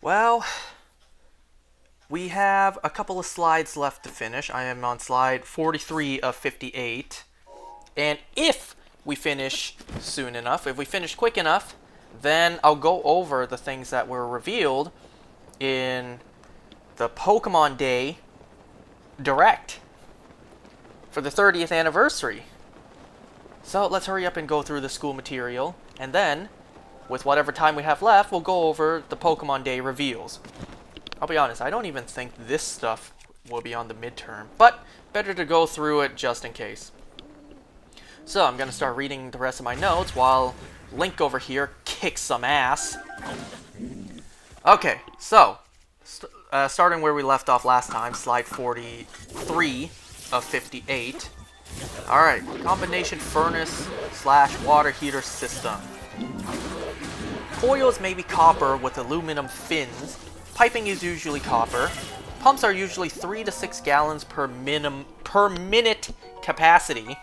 Well, we have a couple of slides left to finish. I am on slide 43 of 58. And if we finish soon enough, if we finish quick enough, then I'll go over the things that were revealed in the Pokemon Day Direct for the 30th anniversary. So let's hurry up and go through the school material, and then, with whatever time we have left, we'll go over the Pokemon Day reveals. I'll be honest, I don't even think this stuff will be on the midterm, but better to go through it just in case. So I'm going to start reading the rest of my notes while Link over here kicks some ass. Okay, so, starting where we left off last time, slide 43 of 58. Alright, combination furnace / water heater system. Coils may be copper with aluminum fins. Piping is usually copper. Pumps are usually 3 to 6 gallons per minute capacity.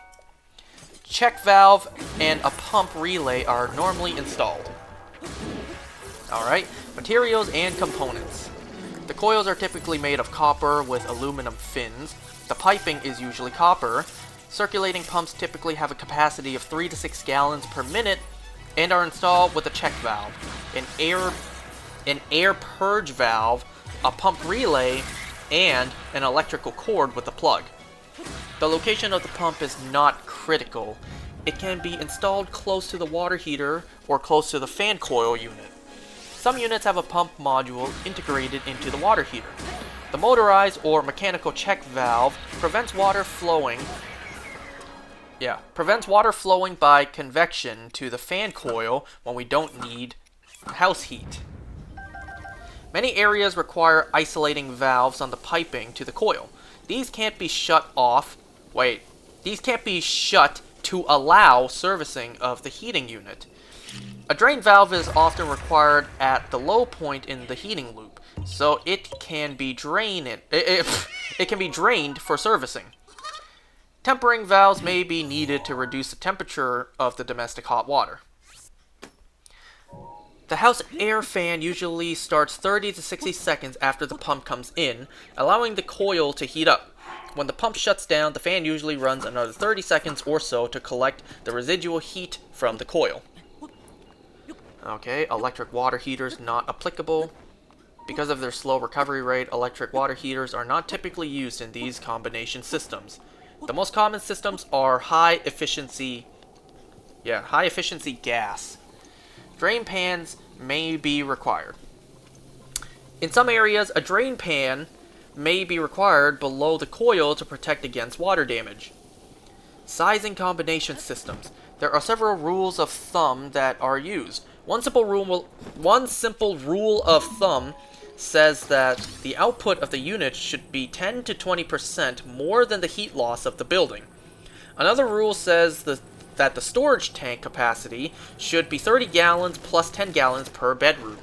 Check valve and a pump relay are normally installed. Alright, materials and components. The coils are typically made of copper with aluminum fins. The piping is usually copper. Circulating pumps typically have a capacity of 3 to 6 gallons per minute and are installed with a check valve, an air purge valve, a pump relay, and an electrical cord with a plug. The location of the pump is not critical. It can be installed close to the water heater or close to the fan coil unit. Some units have a pump module integrated into the water heater. The motorized or mechanical check valve prevents water flowing by convection to the fan coil when we don't need house heat. Many areas require isolating valves on the piping to the coil. These can't be shut to allow servicing of the heating unit. A drain valve is often required at the low point in the heating loop, so it can be drained for servicing. Tempering valves may be needed to reduce the temperature of the domestic hot water. The house air fan usually starts 30 to 60 seconds after the pump comes in, allowing the coil to heat up. When the pump shuts down, the fan usually runs another 30 seconds or so to collect the residual heat from the coil. Okay, electric water heaters not applicable. Because of their slow recovery rate, electric water heaters are not typically used in these combination systems. The most common systems are high efficiency gas. Drain pans may be required. In some areas, a drain pan may be required below the coil to protect against water damage. Sizing combination systems. There are several rules of thumb that are used. One simple rule of thumb says that the output of the unit should be 10 to 20% more than the heat loss of the building. Another rule says that the storage tank capacity should be 30 gallons plus 10 gallons per bedroom.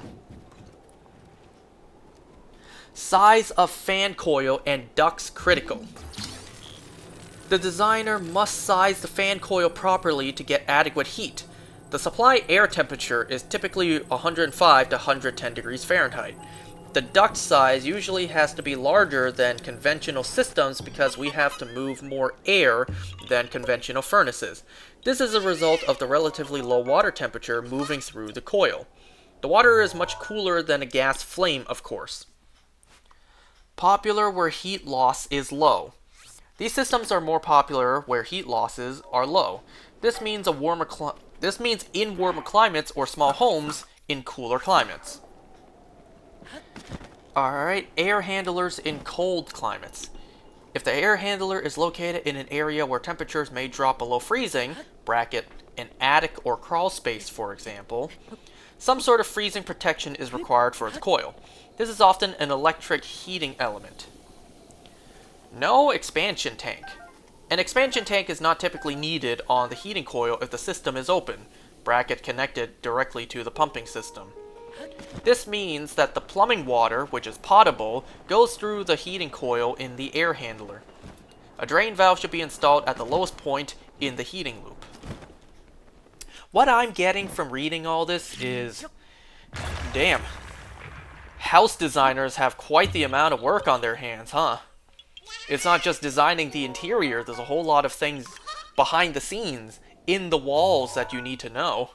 Size of fan coil and ducts critical. The designer must size the fan coil properly to get adequate heat. The supply air temperature is typically 105 to 110 degrees Fahrenheit. The duct size usually has to be larger than conventional systems because we have to move more air than conventional furnaces. This is a result of the relatively low water temperature moving through the coil. The water is much cooler than a gas flame, of course. Popular where heat loss is low. These systems are more popular where heat losses are low. This means in warmer climates or small homes in cooler climates. Alright, air handlers in cold climates. If the air handler is located in an area where temperatures may drop below freezing, bracket, an attic or crawl space for example, some sort of freezing protection is required for the coil. This is often an electric heating element. No expansion tank. An expansion tank is not typically needed on the heating coil if the system is open, bracket connected directly to the pumping system. This means that the plumbing water, which is potable, goes through the heating coil in the air handler. A drain valve should be installed at the lowest point in the heating loop. What I'm getting from reading all this is, damn, house designers have quite the amount of work on their hands, huh? It's not just designing the interior, there's a whole lot of things behind the scenes, in the walls that you need to know.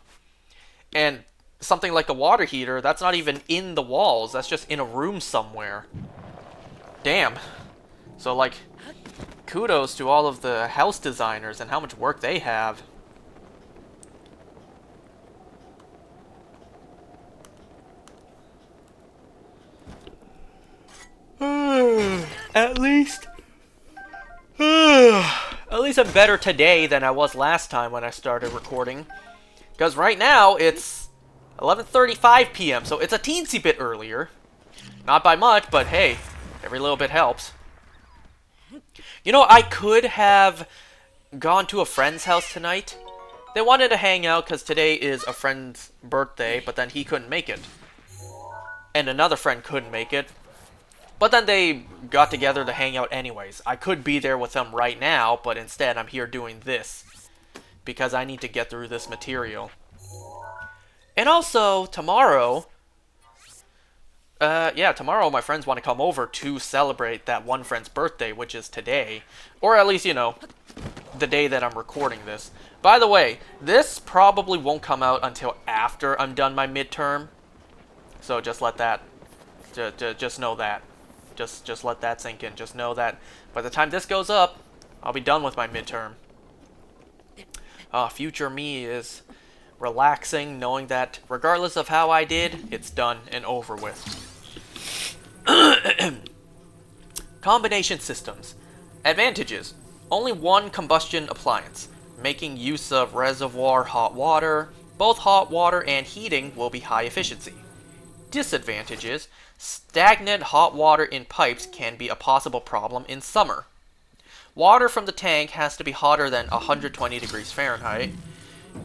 And something like a water heater, that's not even in the walls, that's just in a room somewhere. Damn. So, like, kudos to all of the house designers and how much work they have. At least... At least I'm better today than I was last time when I started recording. Because right now, it's 11:35 p.m., so it's a teensy bit earlier. Not by much, but hey, every little bit helps. You know, I could have gone to a friend's house tonight. They wanted to hang out because today is a friend's birthday, but then he couldn't make it. And another friend couldn't make it. But then they got together to hang out anyways. I could be there with them right now, but instead I'm here doing this. Because I need to get through this material. And also, tomorrow... tomorrow my friends want to come over to celebrate that one friend's birthday, which is today. Or at least, you know, the day that I'm recording this. By the way, this probably won't come out until after I'm done my midterm. So just let that... just know that. Just let that sink in. Just know that by the time this goes up, I'll be done with my midterm. Future me is relaxing, knowing that regardless of how I did, it's done and over with. Combination systems. Advantages. Only one combustion appliance. Making use of reservoir hot water. Both hot water and heating will be high efficiency. Disadvantages. Stagnant hot water in pipes can be a possible problem in summer. Water from the tank has to be hotter than 120 degrees Fahrenheit.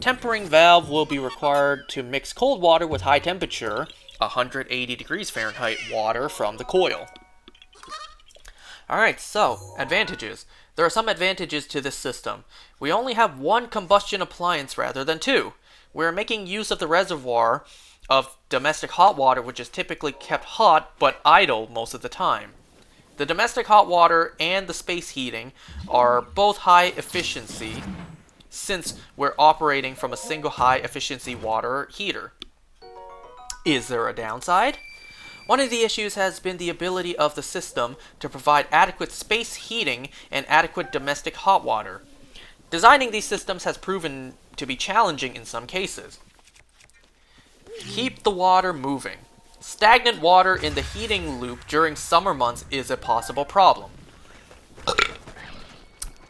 Tempering valve will be required to mix cold water with high temperature, 180 degrees Fahrenheit water from the coil. Alright, so, advantages. There are some advantages to this system. We only have one combustion appliance rather than two. We're making use of the reservoir of domestic hot water, which is typically kept hot but idle most of the time. The domestic hot water and the space heating are both high efficiency since we're operating from a single high efficiency water heater. Is there a downside? One of the issues has been the ability of the system to provide adequate space heating and adequate domestic hot water. Designing these systems has proven to be challenging in some cases. Keep the water moving. Stagnant water in the heating loop during summer months is a possible problem.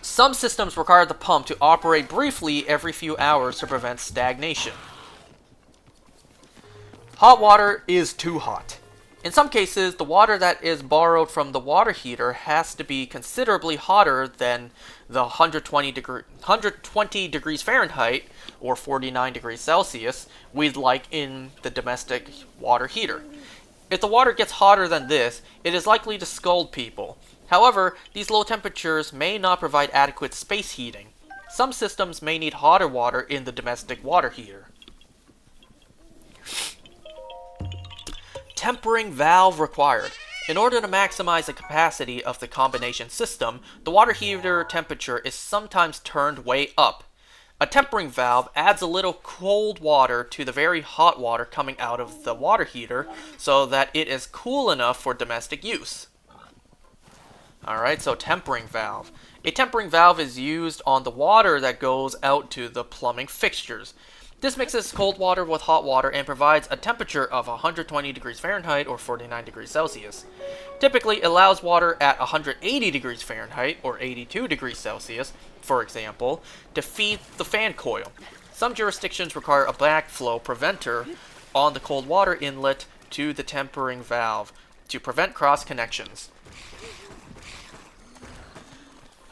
Some systems require the pump to operate briefly every few hours to prevent stagnation. Hot water is too hot. In some cases, the water that is borrowed from the water heater has to be considerably hotter than the 120 degrees Fahrenheit or 49 degrees Celsius we'd like in the domestic water heater. If the water gets hotter than this, it is likely to scald people. However, these low temperatures may not provide adequate space heating. Some systems may need hotter water in the domestic water heater. Tempering valve required. In order to maximize the capacity of the combination system, the water heater temperature is sometimes turned way up. A tempering valve adds a little cold water to the very hot water coming out of the water heater so that it is cool enough for domestic use. Alright, so tempering valve. A tempering valve is used on the water that goes out to the plumbing fixtures. This mixes cold water with hot water and provides a temperature of 120 degrees Fahrenheit or 49 degrees Celsius. Typically, it allows water at 180 degrees Fahrenheit or 82 degrees Celsius, for example, to feed the fan coil. Some jurisdictions require a backflow preventer on the cold water inlet to the tempering valve to prevent cross connections.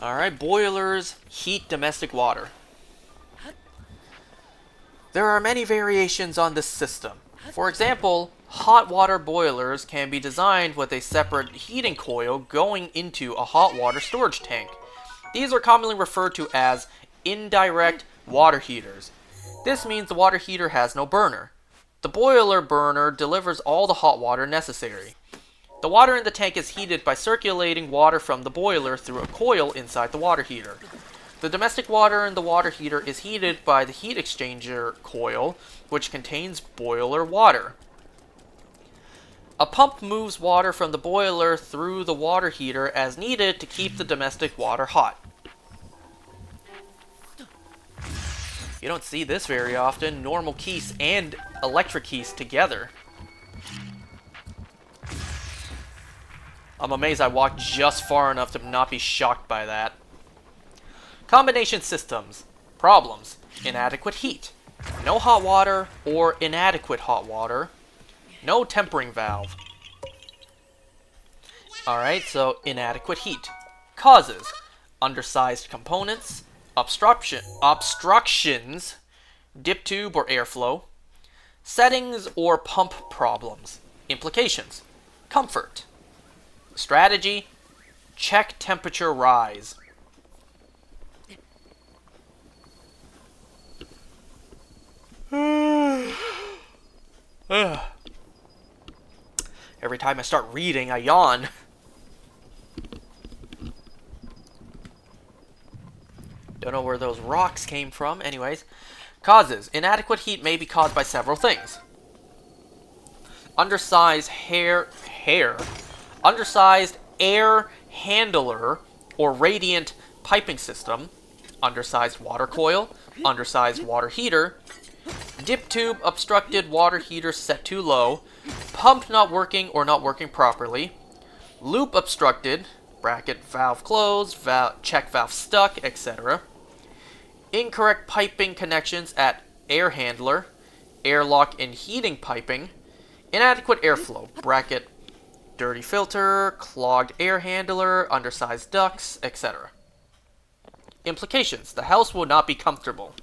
Alright, boilers heat domestic water. There are many variations on this system. For example, hot water boilers can be designed with a separate heating coil going into a hot water storage tank. These are commonly referred to as indirect water heaters. This means the water heater has no burner. The boiler burner delivers all the hot water necessary. The water in the tank is heated by circulating water from the boiler through a coil inside the water heater. The domestic water in the water heater is heated by the heat exchanger coil, which contains boiler water. A pump moves water from the boiler through the water heater as needed to keep the domestic water hot. You don't see this very often, normal keys and electric keys together. I'm amazed I walked just far enough to not be shocked by that. Combination systems. Problems. Inadequate heat. No hot water or inadequate hot water. No tempering valve. Alright, so inadequate heat. Causes. Undersized components. Obstructions. Dip tube or airflow. Settings or pump problems. Implications. Comfort. Strategy. Check temperature rise. Every time I start reading, I yawn. Don't know where those rocks came from. Anyways. Causes. Inadequate heat may be caused by several things. Undersized undersized air handler or radiant piping system. Undersized water coil. Undersized water heater. Dip tube obstructed water heater set too low. Pump not working or not working properly. Loop obstructed. Bracket valve closed. Check valve stuck, etc. Incorrect piping connections at air handler. Airlock in heating piping. Inadequate airflow. Bracket dirty filter. Clogged air handler. Undersized ducts, etc. Implications. The house will not be comfortable.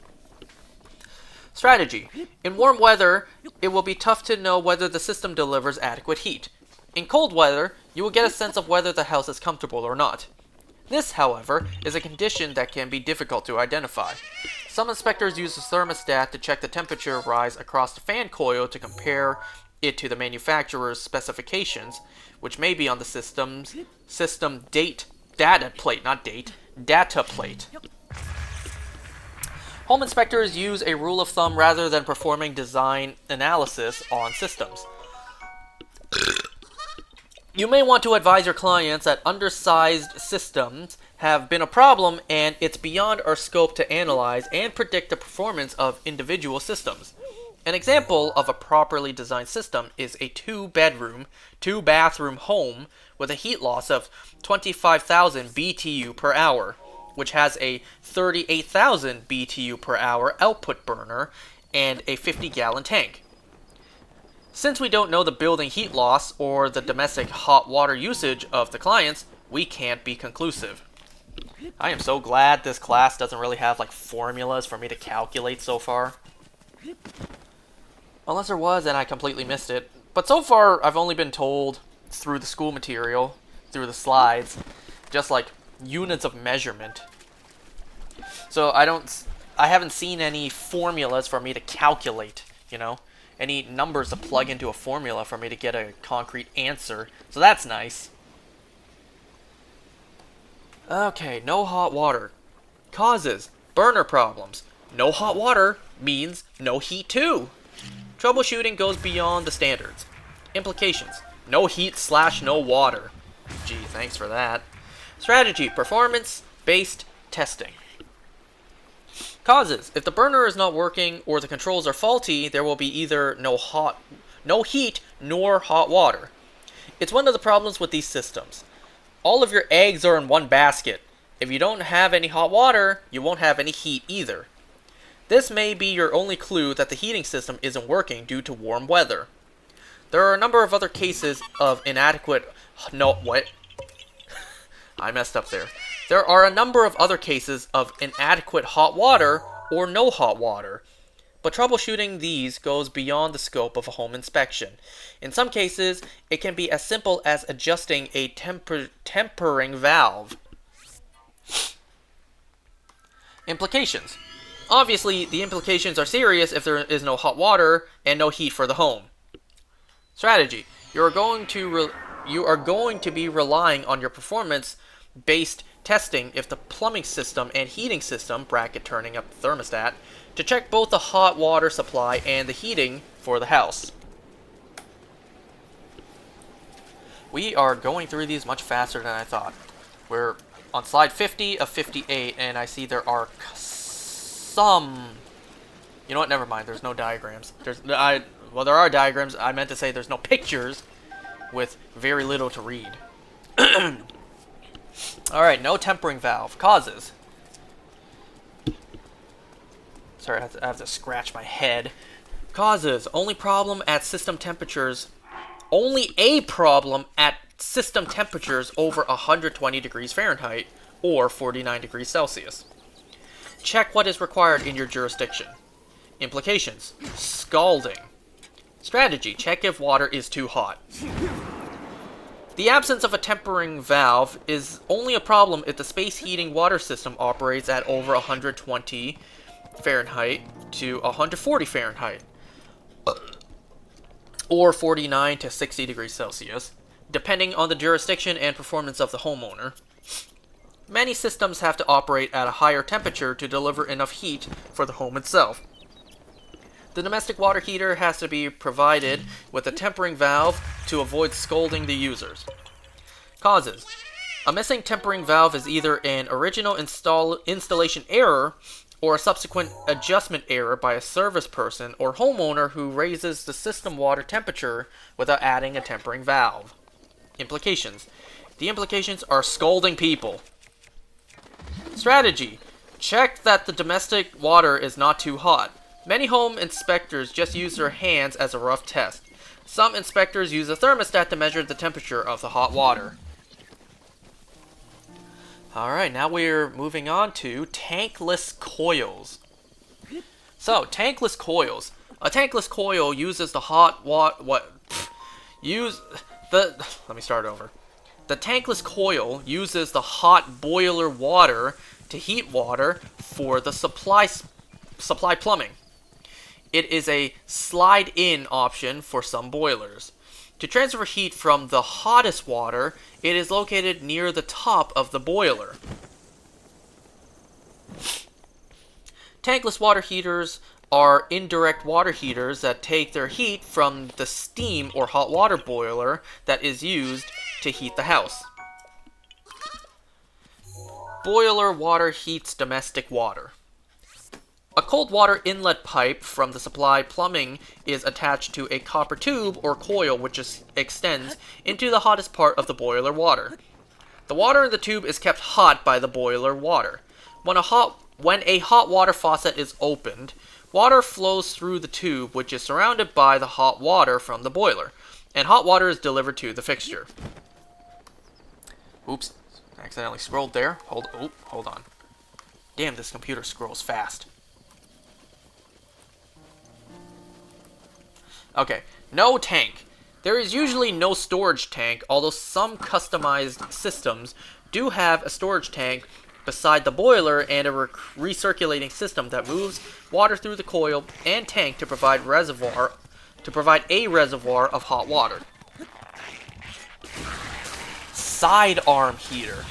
Strategy. In warm weather, it will be tough to know whether the system delivers adequate heat. In cold weather, you will get a sense of whether the house is comfortable or not. This, however, is a condition that can be difficult to identify. Some inspectors use a thermostat to check the temperature rise across the fan coil to compare it to the manufacturer's specifications, which may be on the system data plate. Home inspectors use a rule of thumb rather than performing design analysis on systems. You may want to advise your clients that undersized systems have been a problem and it's beyond our scope to analyze and predict the performance of individual systems. An example of a properly designed system is a 2-bedroom, 2-bathroom home with a heat loss of 25,000 BTU per hour, which has a 38,000 BTU per hour output burner and a 50-gallon tank. Since we don't know the building heat loss or the domestic hot water usage of the clients, we can't be conclusive. I am so glad this class doesn't really have like formulas for me to calculate so far. Unless there was and I completely missed it. But so far, I've only been told through the school material, through the slides, just like units of measurement. So I haven't seen any formulas for me to calculate, any numbers to plug into a formula for me to get a concrete answer. So that's nice. Okay, no hot water. Causes, burner problems. No hot water means no heat too. Troubleshooting goes beyond the standards. Implications, no heat/no water. Gee, thanks for that. Strategy, performance-based testing. Causes, if the burner is not working or the controls are faulty, there will be either no heat nor hot water. It's one of the problems with these systems. All of your eggs are in one basket. If you don't have any hot water, you won't have any heat either. This may be your only clue that the heating system isn't working due to warm weather. There are a number of other cases of inadequate... No, what? I messed up there. There are a number of other cases of inadequate hot water or no hot water, but troubleshooting these goes beyond the scope of a home inspection. In some cases, it can be as simple as adjusting a tempering valve. Implications. Obviously, the implications are serious if there is no hot water and no heat for the home. Strategy. You are going to be relying on your performance-based testing if the plumbing system and heating system, bracket turning up the thermostat, to check both the hot water supply and the heating for the house. We are going through these much faster than I thought. We're on slide 50 of 58, and I see there are some... You know what? Never mind. There's no diagrams. Well, there are diagrams. I meant to say there's no pictures with very little to read. Alright, no tempering valve. Causes. Sorry, I have to scratch my head. Causes. Only problem at system temperatures. Only a problem at system temperatures over 120 degrees Fahrenheit or 49 degrees Celsius. Check what is required in your jurisdiction. Implications. Scalding. Strategy. Check if water is too hot. The absence of a tempering valve is only a problem if the space heating water system operates at over 120 Fahrenheit to 140 Fahrenheit. Or 49 to 60 degrees Celsius, depending on the jurisdiction and performance of the homeowner. Many systems have to operate at a higher temperature to deliver enough heat for the home itself. The domestic water heater has to be provided with a tempering valve to avoid scalding the users. Causes. A missing tempering valve is either an original installation error or a subsequent adjustment error by a service person or homeowner who raises the system water temperature without adding a tempering valve. Implications. The implications are scalding people. Strategy. Check that the domestic water is not too hot. Many home inspectors just use their hands as a rough test. Some inspectors use a thermostat to measure the temperature of the hot water. Alright, now we're moving on to tankless coils. So, tankless coils. A tankless coil uses the hot water... Let me start over. The tankless coil uses the hot boiler water to heat water for the supply plumbing. It is a slide-in option for some boilers. To transfer heat from the hottest water, it is located near the top of the boiler. Tankless water heaters are indirect water heaters that take their heat from the steam or hot water boiler that is used to heat the house. Boiler water heats domestic water. A cold water inlet pipe from the supply plumbing is attached to a copper tube or coil which extends into the hottest part of the boiler water. The water in the tube is kept hot by the boiler water. When a hot water faucet is opened, water flows through the tube which is surrounded by the hot water from the boiler, and hot water is delivered to the fixture. Oops, I accidentally scrolled there. Hold on. Damn, this computer scrolls fast. Okay, no tank. There is usually no storage tank, although some customized systems do have a storage tank beside the boiler and a recirculating system that moves water through the coil and tank to provide a reservoir of hot water. Sidearm heater.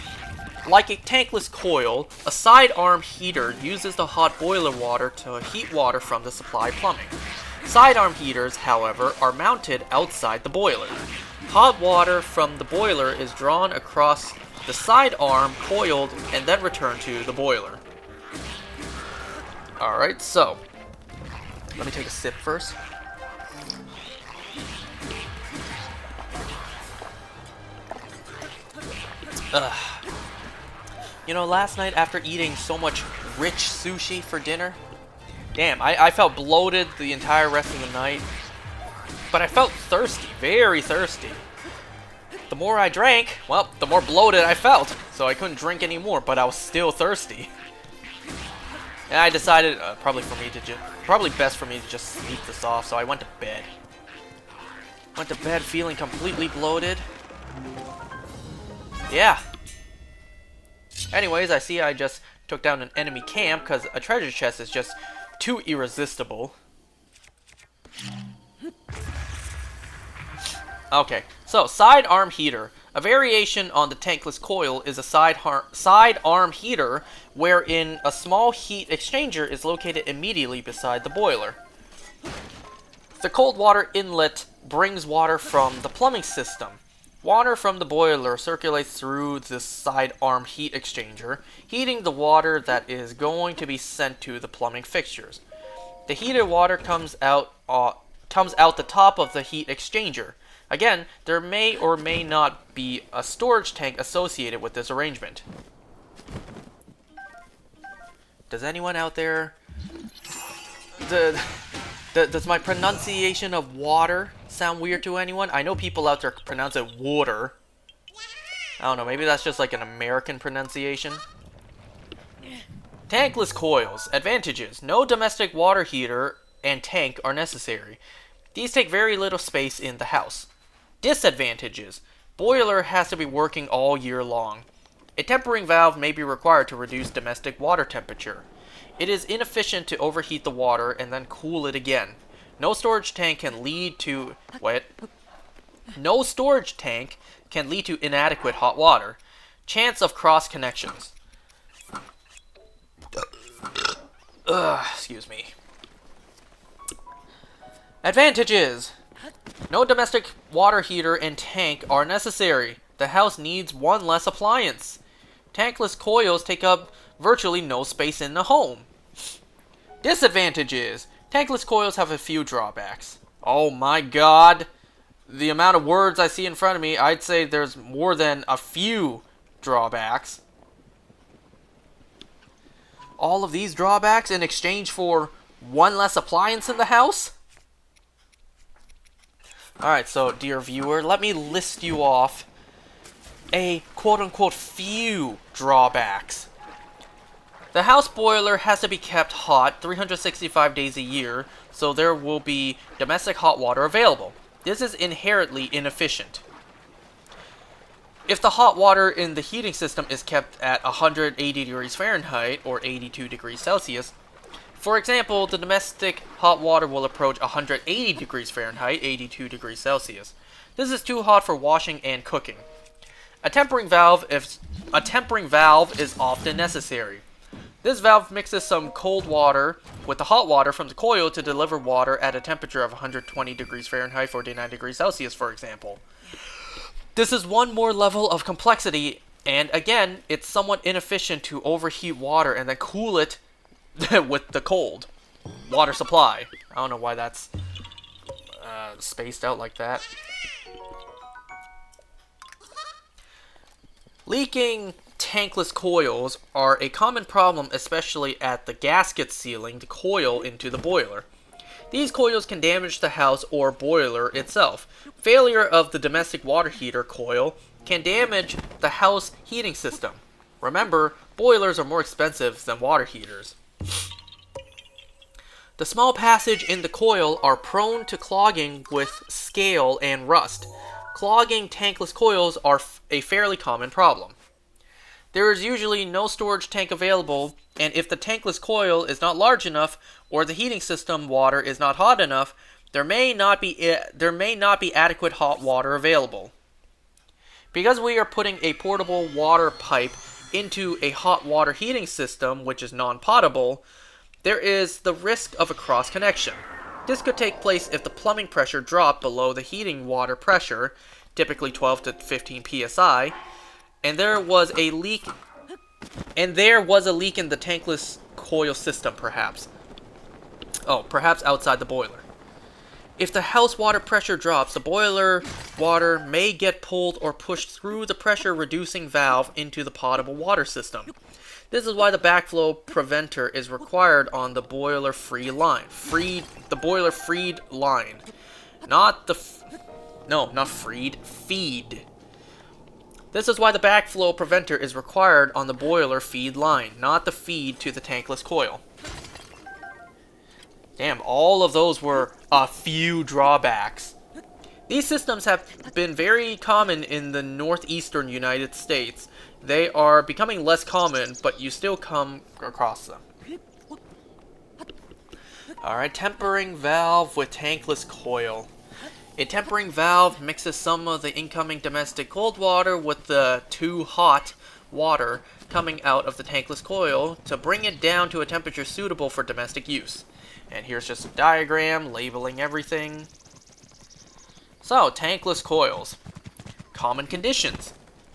Like a tankless coil, a sidearm heater uses the hot boiler water to heat water from the supply plumbing. Sidearm heaters, however, are mounted outside the boiler. Hot water from the boiler is drawn across the sidearm, coiled, and then returned to the boiler. Alright, so, let me take a sip first. You know, last night after eating so much rich sushi for dinner, damn, I felt bloated the entire rest of the night. But I felt thirsty, very thirsty. The more I drank, well, the more bloated I felt. So I couldn't drink anymore, but I was still thirsty. And I decided, probably best for me to just sleep this off, so I went to bed. Went to bed feeling completely bloated. Yeah. Anyways, I see I just took down an enemy camp because a treasure chest is just too irresistible. Okay, so sidearm heater. A variation on the tankless coil is a sidearm heater wherein a small heat exchanger is located immediately beside the boiler. The cold water inlet brings water from the plumbing system. Water from the boiler circulates through the sidearm heat exchanger, heating the water that is going to be sent to the plumbing fixtures. The heated water comes out the top of the heat exchanger. Again, there may or may not be a storage tank associated with this arrangement. Does anyone out there... Does my pronunciation of water sound weird to anyone? I know people out there pronounce it water. I don't know, maybe that's just like an American pronunciation. Tankless coils. Advantages. No domestic water heater and tank are necessary. These take very little space in the house. Disadvantages. Boiler has to be working all year long. A tempering valve may be required to reduce domestic water temperature. It is inefficient to overheat the water and then cool it again. No storage tank can lead to... No storage tank can lead to inadequate hot water. Chance of cross connections. Excuse me. Advantages. No domestic water heater and tank are necessary. The house needs one less appliance. Tankless coils take up virtually no space in the home. Disadvantages. Tankless coils have a few drawbacks. Oh my god. The amount of words I see in front of me, I'd say there's more than a few drawbacks. All of these drawbacks in exchange for one less appliance in the house? Alright, so dear viewer, let me list you off a quote-unquote few drawbacks. The house boiler has to be kept hot 365 days a year, so there will be domestic hot water available. This is inherently inefficient. If the hot water in the heating system is kept at 180 degrees Fahrenheit or 82 degrees Celsius, for example, the domestic hot water will approach 180 degrees Fahrenheit, 82 degrees Celsius. This is too hot for washing and cooking. A tempering valve is often necessary. This valve mixes some cold water with the hot water from the coil to deliver water at a temperature of 120 degrees Fahrenheit, 49 degrees Celsius, for example. This is one more level of complexity, and again, it's somewhat inefficient to overheat water and then cool it with the cold water supply. I don't know why that's spaced out like that. Leaking tankless coils are a common problem, especially at the gasket sealing the coil into the boiler. These coils can damage the house or boiler itself. Failure of the domestic water heater coil can damage the house heating system. Remember, boilers are more expensive than water heaters. The small passage in the coil are prone to clogging with scale and rust. Clogging tankless coils are a fairly common problem. There is usually no storage tank available, and if the tankless coil is not large enough or the heating system water is not hot enough, there may not be adequate hot water available. Because we are putting a portable water pipe into a hot water heating system which is non-potable, there is the risk of a cross connection. This could take place if the plumbing pressure dropped below the heating water pressure, typically 12 to 15 psi, and there was a leak in the tankless coil system, perhaps. Oh, perhaps outside the boiler. If the house water pressure drops, the boiler water may get pulled or pushed through the pressure reducing valve into the potable water system. This is why the backflow preventer is required on the boiler feed line. Feed. This is why the backflow preventer is required on the boiler feed line, not the feed to the tankless coil. Damn, all of those were a few drawbacks. These systems have been very common in the northeastern United States, They are becoming less common, but you still come across them. Alright, tempering valve with tankless coil. A tempering valve mixes some of the incoming domestic cold water with the too hot water coming out of the tankless coil to bring it down to a temperature suitable for domestic use. And here's just a diagram labeling everything. So, tankless coils. Common conditions.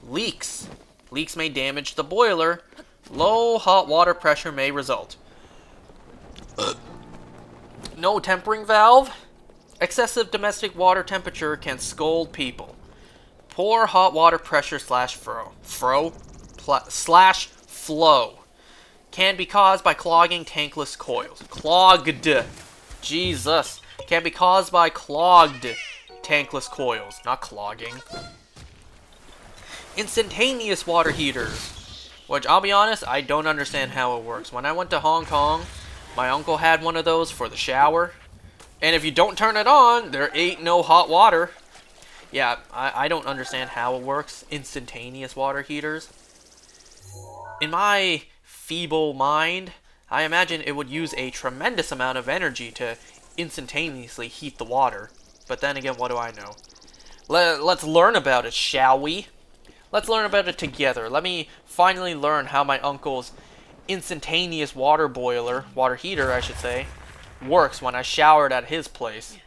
Leaks. Leaks may damage the boiler. Low hot water pressure may result. No tempering valve. Excessive domestic water temperature can scald people. Poor hot water pressure slash flow can be caused by clogging tankless coils. Clogged. Jesus. Can be caused by clogged tankless coils, not clogging. Instantaneous water heaters. Which, I'll be honest, I don't understand how it works. When I went to Hong Kong, my uncle had one of those for the shower. And if you don't turn it on, there ain't no hot water. Yeah, I don't understand how it works. Instantaneous water heaters. In my feeble mind, I imagine it would use a tremendous amount of energy to instantaneously heat the water. But then again, what do I know? Let's learn about it, shall we? Let's learn about it together. Let me finally learn how my uncle's instantaneous water heater, I should say, works when I showered at his place.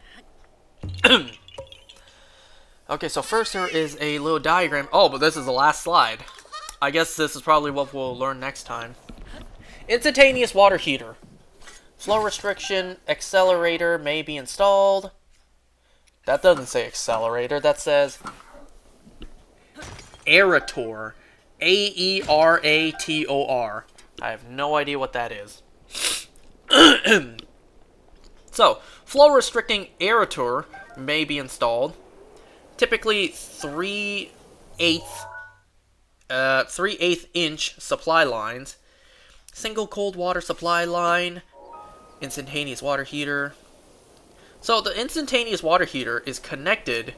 Okay, so first there is a little diagram. Oh, but this is the last slide. I guess this is probably what we'll learn next time. Instantaneous water heater. Flow restriction accelerator may be installed. That doesn't say accelerator. That says aerator. A-E-R-A-T-O-R. I have no idea what that is. So, flow restricting aerator may be installed. Typically 3/8 inch supply lines. Single cold water supply line. Instantaneous water heater. So the instantaneous water heater is connected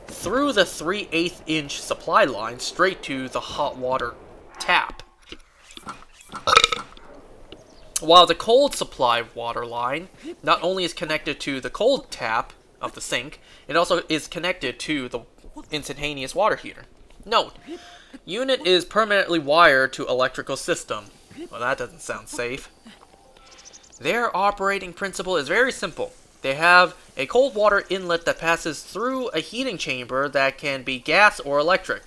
through the 3/8 inch supply line straight to the hot water tap. While the cold supply water line not only is connected to the cold tap of the sink, it also is connected to the instantaneous water heater. Note, unit is permanently wired to electrical system. Well, that doesn't sound safe. Their operating principle is very simple. They have a cold water inlet that passes through a heating chamber that can be gas or electric.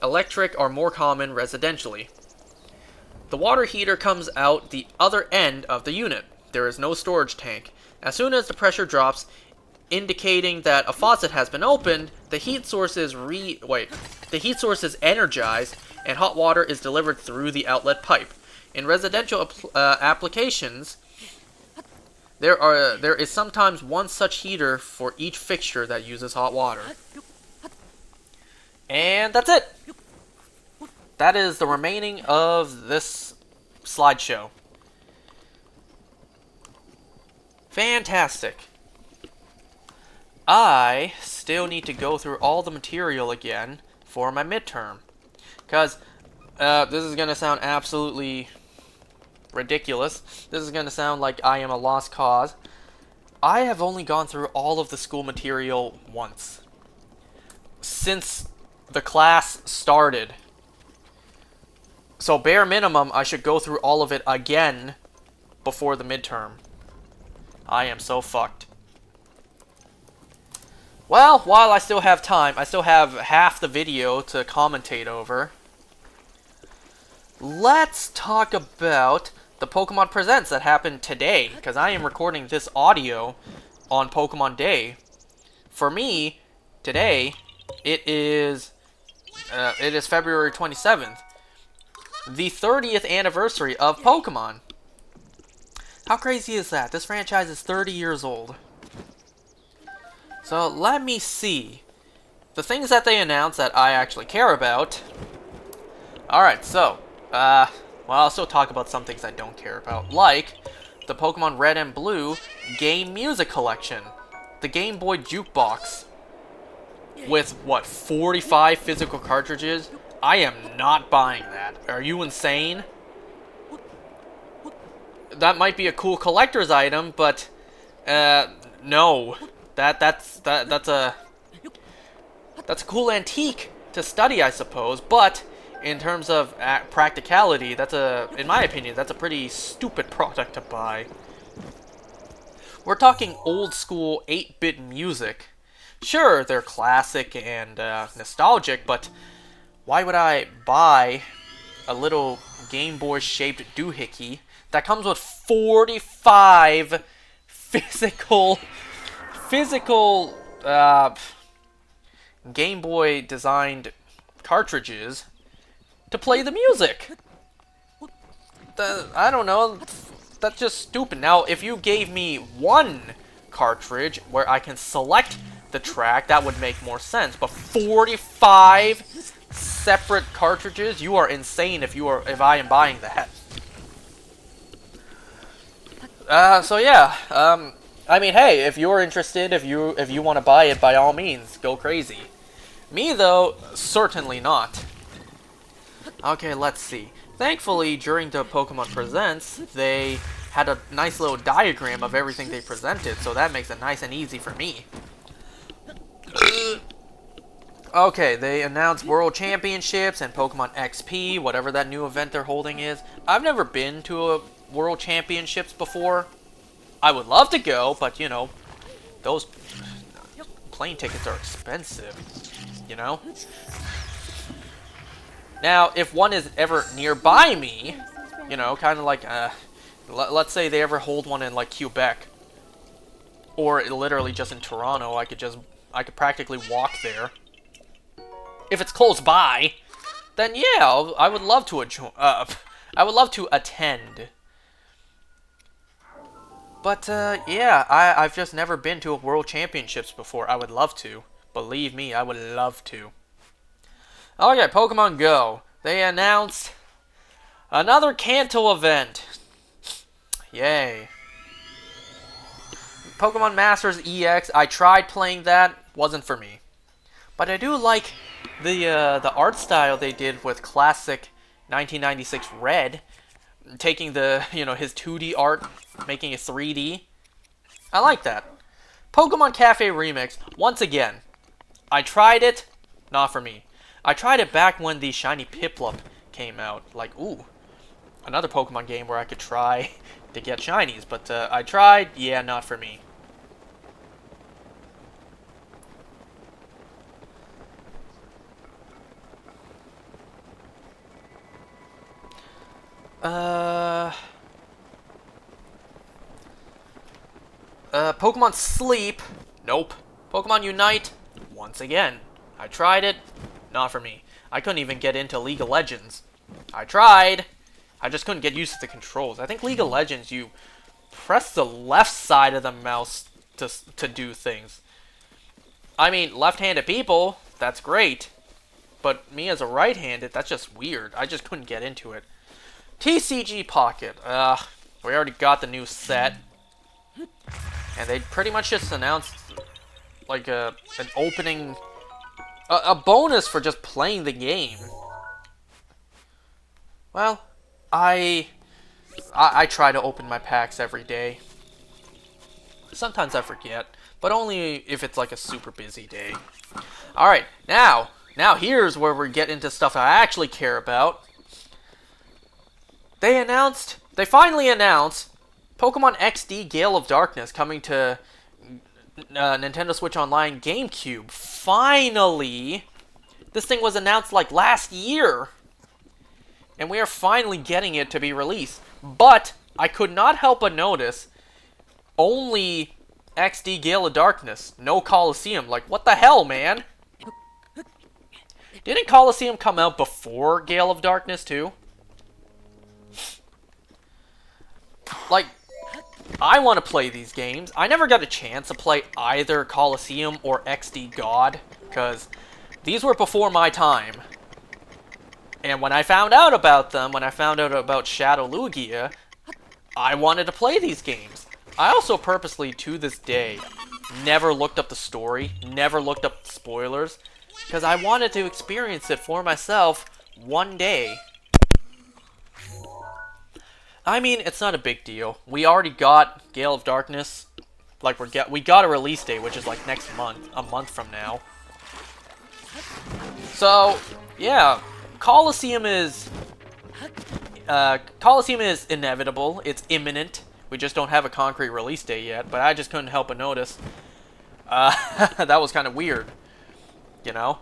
Electric are more common residentially. The water heater comes out the other end of the unit. There is no storage tank. As soon as the pressure drops, indicating that a faucet has been opened, the heat source is energized and hot water is delivered through the outlet pipe. In residential applications, there is sometimes one such heater for each fixture that uses hot water. And that's it. That is the remaining of this slideshow. Fantastic. I still need to go through all the material again for my midterm. Because this is going to sound absolutely ridiculous. This is going to sound like I am a lost cause. I have only gone through all of the school material once. Since the class started. So bare minimum, I should go through all of it again before the midterm. I am so fucked. Well, while I still have time, I still have half the video to commentate over. Let's talk about the Pokemon Presents that happened today, because I am recording this audio on Pokemon Day. For me, today, it is February 27th, the 30th anniversary of Pokemon. How crazy is that? This franchise is 30 years old. So let me see. The things that they announced that I actually care about. Alright, so, well, I'll still talk about some things I don't care about, like the Pokemon Red and Blue Game Music Collection, the Game Boy Jukebox, with, what, 45 physical cartridges? I am not buying that. Are you insane? That might be a cool collector's item, but, no. That's a cool antique to study, I suppose, but in terms of practicality, in my opinion, that's a pretty stupid product to buy. We're talking old school 8-bit music. Sure, they're classic and nostalgic, but why would I buy a little Game Boy shaped doohickey that comes with 45 physical Game Boy designed cartridges to play the music? I don't know. That's just stupid. Now, if you gave me one cartridge where I can select the track, that would make more sense. But 45 separate cartridges? You are insane if I am buying that. So yeah. I mean, hey, if you're interested, if you want to buy it, by all means, go crazy. Me though, certainly not. Okay, let's see. Thankfully, during the Pokemon Presents, they had a nice little diagram of everything they presented, so that makes it nice and easy for me. Okay, they announced World Championships and Pokemon XP, whatever that new event they're holding is. I've never been to a World Championships before. I would love to go, but, you know, those plane tickets are expensive, you know? Now, if one is ever nearby me, you know, kind of like, let's say they ever hold one in, like, Quebec, or literally just in Toronto, I could practically walk there. If it's close by, then yeah, I would love to attend. But, yeah, I've just never been to a World Championships before. I would love to. Believe me, I would love to. Okay, Pokemon Go. They announced another Kanto event. Yay. Pokemon Masters EX, I tried playing that, wasn't for me. But I do like the art style they did with classic 1996 Red. Taking his 2D art, making it 3D. I like that. Pokemon Cafe Remix, once again. I tried it, not for me. I tried it back when the Shiny Piplup came out. Like, ooh, another Pokemon game where I could try to get shinies. But I tried, yeah, not for me. Pokemon Sleep, nope. Pokemon Unite, once again. I tried it, not for me. I couldn't even get into League of Legends. I tried, I just couldn't get used to the controls. I think League of Legends, you press the left side of the mouse to do things. I mean, left-handed people, that's great. But me as a right-handed, that's just weird. I just couldn't get into it. TCG Pocket. We already got the new set. And they pretty much just announced, like, an opening... A bonus for just playing the game. Well, I try to open my packs every day. Sometimes I forget, but only if it's like a super busy day. Alright, now here's where we get into stuff I actually care about. They finally announced Pokemon XD Gale of Darkness coming to Nintendo Switch Online GameCube. Finally! This thing was announced like last year. And we are finally getting it to be released. But I could not help but notice only XD Gale of Darkness. No Coliseum. Like, what the hell, man? Didn't Coliseum come out before Gale of Darkness, too? Like, I want to play these games. I never got a chance to play either Coliseum or XD God, because these were before my time. And when I found out about them, when I found out about Shadow Lugia, I wanted to play these games. I also purposely, to this day, never looked up the story, never looked up the spoilers, because I wanted to experience it for myself one day. I mean, it's not a big deal. We already got Gale of Darkness. Like, we got a release date, which is like next month, a month from now. So, yeah, Coliseum is inevitable. It's imminent. We just don't have a concrete release date yet, but I just couldn't help but notice. That was kind of weird, you know?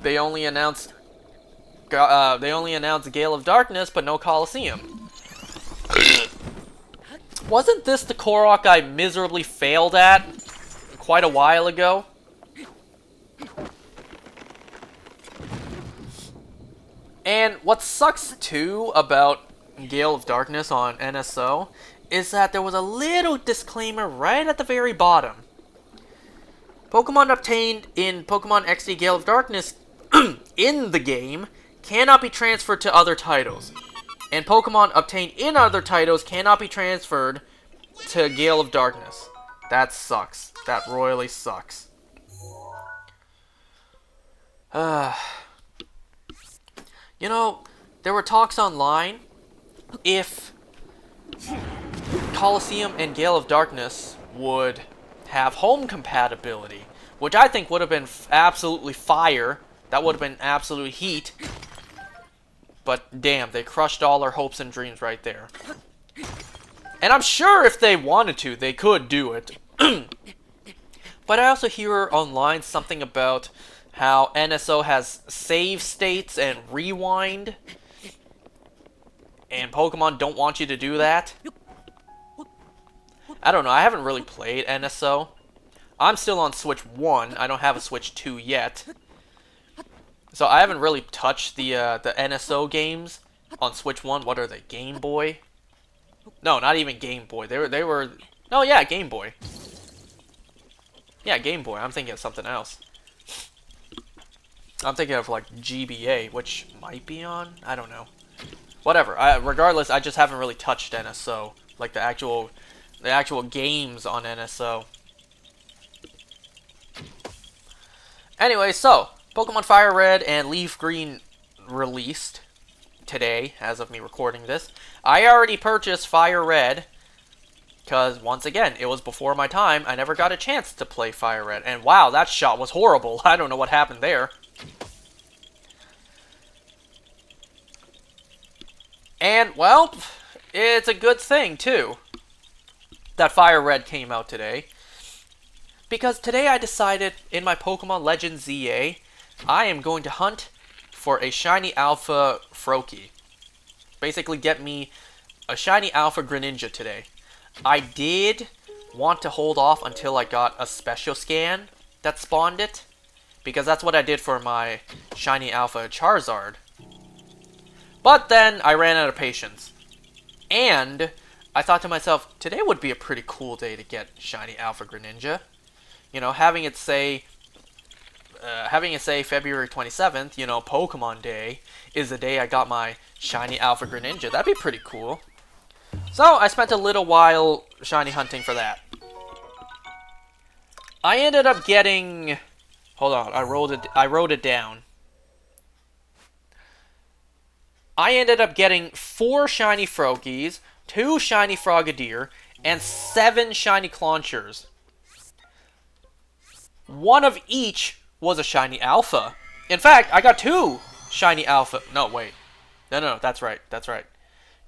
They only announced Gale of Darkness, but no Coliseum. Wasn't this the Korok I miserably failed at quite a while ago? And what sucks too about Gale of Darkness on NSO is that there was a little disclaimer right at the very bottom. Pokemon obtained in Pokemon XD Gale of Darkness in the game cannot be transferred to other titles. And Pokemon obtained in other titles cannot be transferred to Gale of Darkness. That sucks. That royally sucks. You know, there were talks online if Coliseum and Gale of Darkness would have home compatibility, which I think would have been absolutely fire. That would have been absolute heat. But damn, they crushed all our hopes and dreams right there. And I'm sure if they wanted to, they could do it. But I also hear online something about how NSO has save states and rewind. And Pokemon don't want you to do that. I don't know, I haven't really played NSO. I'm still on Switch 1, I don't have a Switch 2 yet. So I haven't really touched the NSO games on Switch 1. What are they, Game Boy? No, not even Game Boy. They were... No, yeah, Game Boy. Yeah, Game Boy. I'm thinking of something else. I'm thinking of, like, GBA, which might be on? I don't know. Whatever. Regardless, I just haven't really touched NSO. Like, the actual games on NSO. Anyway, so... Pokemon Fire Red and Leaf Green released today, as of me recording this. I already purchased Fire Red, because, once again, it was before my time. I never got a chance to play Fire Red. And wow, that shot was horrible. I don't know what happened there. And, well, it's a good thing, too, that Fire Red came out today. Because today I decided, in my Pokemon Legends ZA, I am going to hunt for a Shiny Alpha Froakie. Basically get me a Shiny Alpha Greninja today. I did want to hold off until I got a special scan that spawned it. Because that's what I did for my Shiny Alpha Charizard. But then I ran out of patience. And I thought to myself, today would be a pretty cool day to get Shiny Alpha Greninja. You know, having it say February 27th, you know, Pokemon Day, is the day I got my Shiny Alpha Greninja. That'd be pretty cool. So, I spent a little while shiny hunting for that. I ended up getting... Hold on, I wrote it down. I ended up getting 4 shiny Froakies, 2 shiny Frogadier, and 7 shiny Claunchers. One of each was a shiny Alpha. In fact, I got 2 shiny Alpha. No, wait. No, that's right.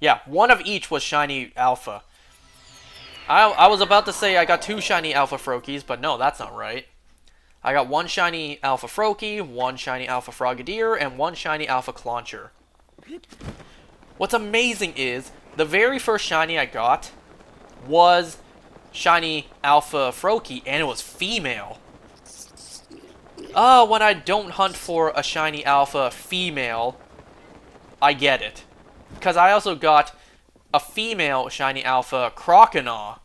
Yeah, one of each was shiny Alpha. I was about to say I got 2 shiny Alpha Froakies, but no, that's not right. I got 1 shiny Alpha Froakie, 1 shiny Alpha Frogadier, and 1 shiny Alpha Clauncher. What's amazing is, the very first shiny I got was shiny Alpha Froakie, and it was female. When I don't hunt for a shiny Alpha female, I get it. Because I also got a female shiny Alpha Croconaw.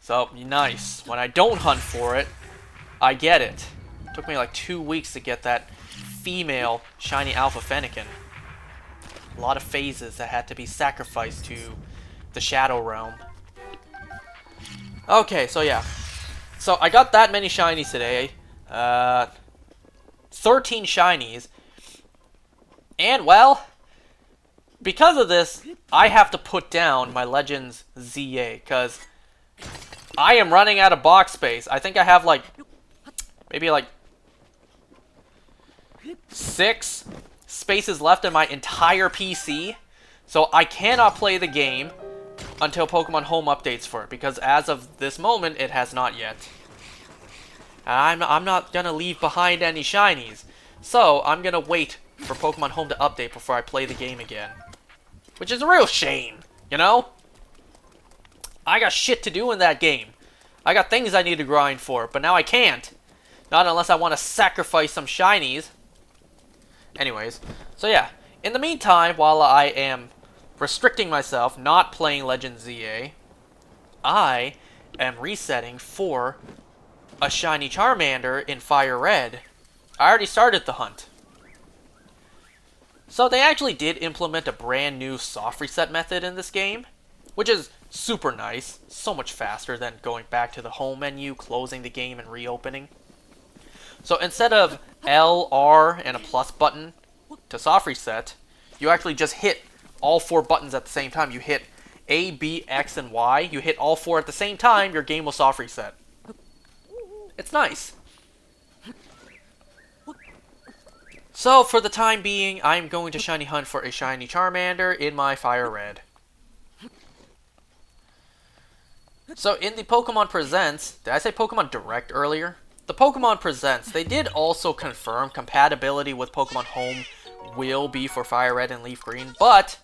So, nice. When I don't hunt for it, I get it. It took me like 2 weeks to get that female shiny Alpha Fennekin. A lot of phases that had to be sacrificed to the Shadow Realm. Okay, so yeah. So I got that many shinies today. 13 shinies. And, well, because of this, I have to put down my Legends ZA, because I am running out of box space. I think I have, like, maybe, like, 6 spaces left in my entire PC. So I cannot play the game until Pokemon Home updates for it, because as of this moment, it has not yet. I'm not gonna leave behind any shinies. So I'm gonna wait for Pokemon Home to update before I play the game again. Which is a real shame, you know? I got shit to do in that game. I got things I need to grind for, but now I can't. Not unless I want to sacrifice some shinies. Anyways, so yeah. In the meantime, while I am restricting myself, not playing Legend ZA, I am resetting for a shiny Charmander in Fire Red. I already started the hunt. So they actually did implement a brand new soft reset method in this game, which is super nice, so much faster than going back to the home menu, closing the game, and reopening. So instead of L, R, and a plus button to soft reset, you actually just hit all 4 buttons at the same time. You hit A, B, X, and Y. You hit all 4 at the same time, your game will soft reset. It's nice. So, for the time being, I'm going to shiny hunt for a shiny Charmander in my Fire Red. So, in the Pokemon Presents, did I say Pokemon Direct earlier? The Pokemon Presents, they did also confirm compatibility with Pokemon Home will be for Fire Red and Leaf Green, but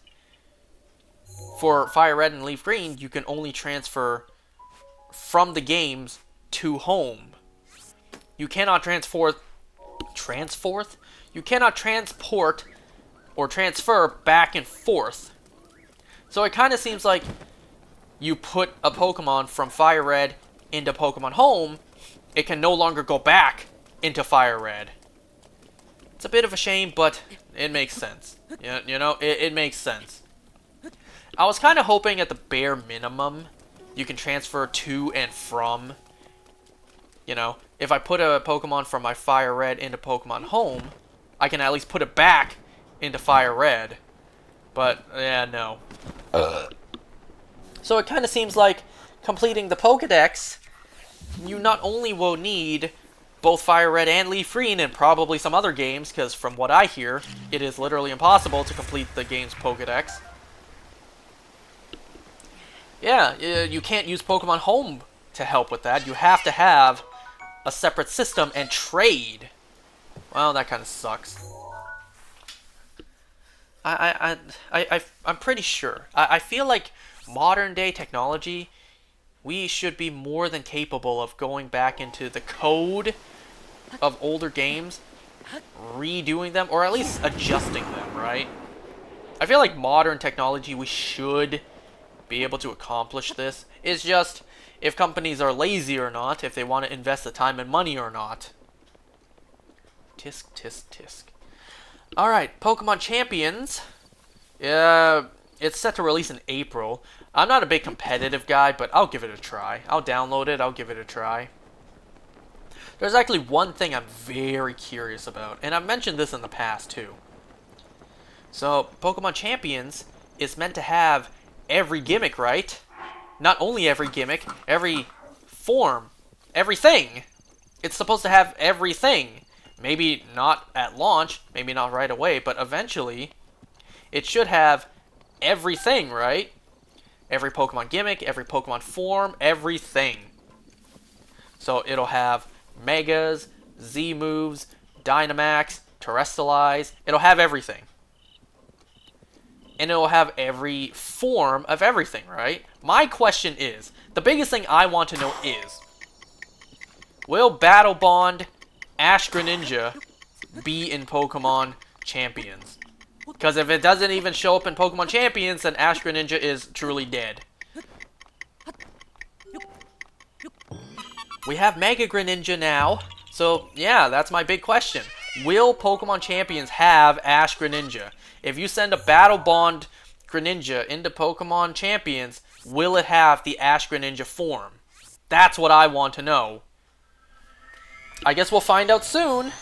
for Fire Red and Leaf Green, you can only transfer from the games to Home. You cannot transport? You cannot transport or transfer back and forth. So it kind of seems like you put a Pokemon from Fire Red into Pokemon Home, it can no longer go back into Fire Red. It's a bit of a shame, but it makes sense. You know, it makes sense. I was kind of hoping at the bare minimum you can transfer to and from. You know, if I put a Pokemon from my Fire Red into Pokemon Home, I can at least put it back into Fire Red. But, yeah, no. So it kind of seems like completing the Pokedex, you not only will need both Fire Red and Leaf Green and probably some other games, because from what I hear, it is literally impossible to complete the game's Pokedex. Yeah, you can't use Pokemon Home to help with that. You have to have a separate system and trade. Well, that kind of sucks. I'm pretty sure. I feel like modern day technology, we should be more than capable of going back into the code of older games, redoing them, or at least adjusting them, right? I feel like modern technology, we should be able to accomplish this. It's just if companies are lazy or not, if they want to invest the time and money or not. Tisk, tisk, tisk. Alright, Pokemon Champions. It's set to release in April. I'm not a big competitive guy, but I'll give it a try. I'll download it, I'll give it a try. There's actually one thing I'm very curious about, and I've mentioned this in the past too. So, Pokemon Champions is meant to have every gimmick, right? Not only every gimmick, every form, everything. It's supposed to have everything. Maybe not at launch, maybe not right away, but eventually it should have everything, right? Every Pokemon gimmick, every Pokemon form, everything. So it'll have Megas, Z moves, Dynamax, Terrestrialize. It'll have everything. And it'll have every form of everything, right? My question is, the biggest thing I want to know is, will Battle Bond Ash Greninja be in Pokemon Champions? Because if it doesn't even show up in Pokemon Champions, then Ash Greninja is truly dead. We have Mega Greninja now, so yeah, that's my big question. Will Pokemon Champions have Ash Greninja? If you send a Battle Bond Greninja into Pokemon Champions, will it have the Ash Greninja form? That's what I want to know. I guess we'll find out soon.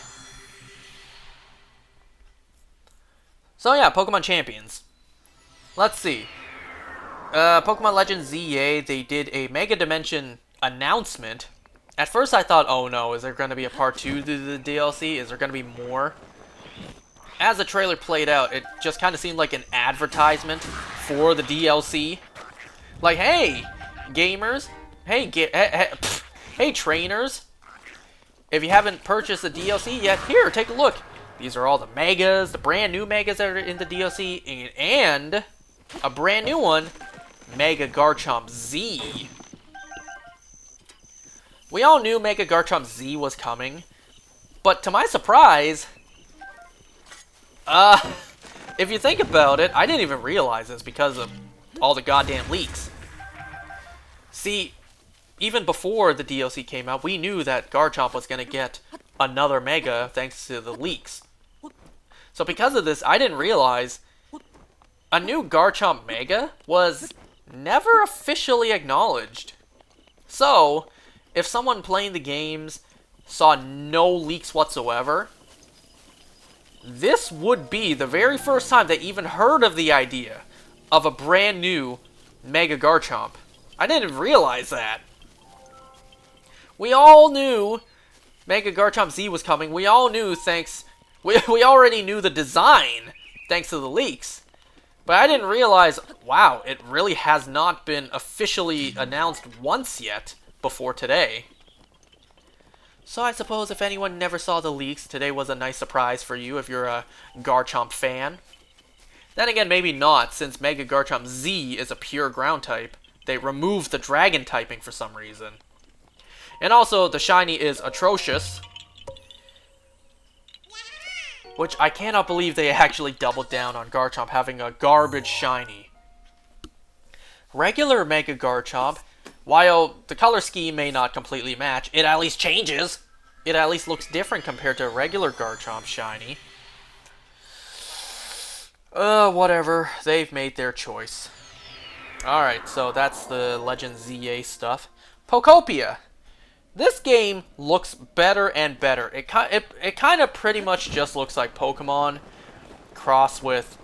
So yeah, Pokemon Champions. Let's see. Pokemon Legends ZA, they did a Mega Dimension announcement. At first I thought, oh no, is there going to be a part 2 to the DLC? Is there going to be more? As the trailer played out, it just kind of seemed like an advertisement for the DLC. Like, hey, gamers. Hey, trainers. If you haven't purchased the DLC yet, here, take a look. These are all the Megas, the brand new Megas that are in the DLC, and a brand new one, Mega Garchomp Z. We all knew Mega Garchomp Z was coming, but to my surprise, if you think about it, I didn't even realize this because of all the goddamn leaks. See, even before the DLC came out, we knew that Garchomp was going to get another Mega thanks to the leaks. So because of this, I didn't realize a new Garchomp Mega was never officially acknowledged. So, if someone playing the games saw no leaks whatsoever, this would be the very first time they even heard of the idea of a brand new Mega Garchomp. I didn't realize that. We all knew Mega Garchomp Z was coming. We all knew we already knew the design thanks to the leaks. But I didn't realize, wow, it really has not been officially announced once yet before today. So I suppose if anyone never saw the leaks, today was a nice surprise for you if you're a Garchomp fan. Then again, maybe not, since Mega Garchomp Z is a pure ground type. They removed the dragon typing for some reason. And also, the shiny is atrocious. Which I cannot believe they actually doubled down on Garchomp having a garbage shiny. Regular Mega Garchomp, while the color scheme may not completely match, it at least changes. It at least looks different compared to a regular Garchomp shiny. Whatever. They've made their choice. Alright, so that's the Legend ZA stuff. Pokopia. This game looks better and better. It kind of pretty much just looks like Pokemon crossed with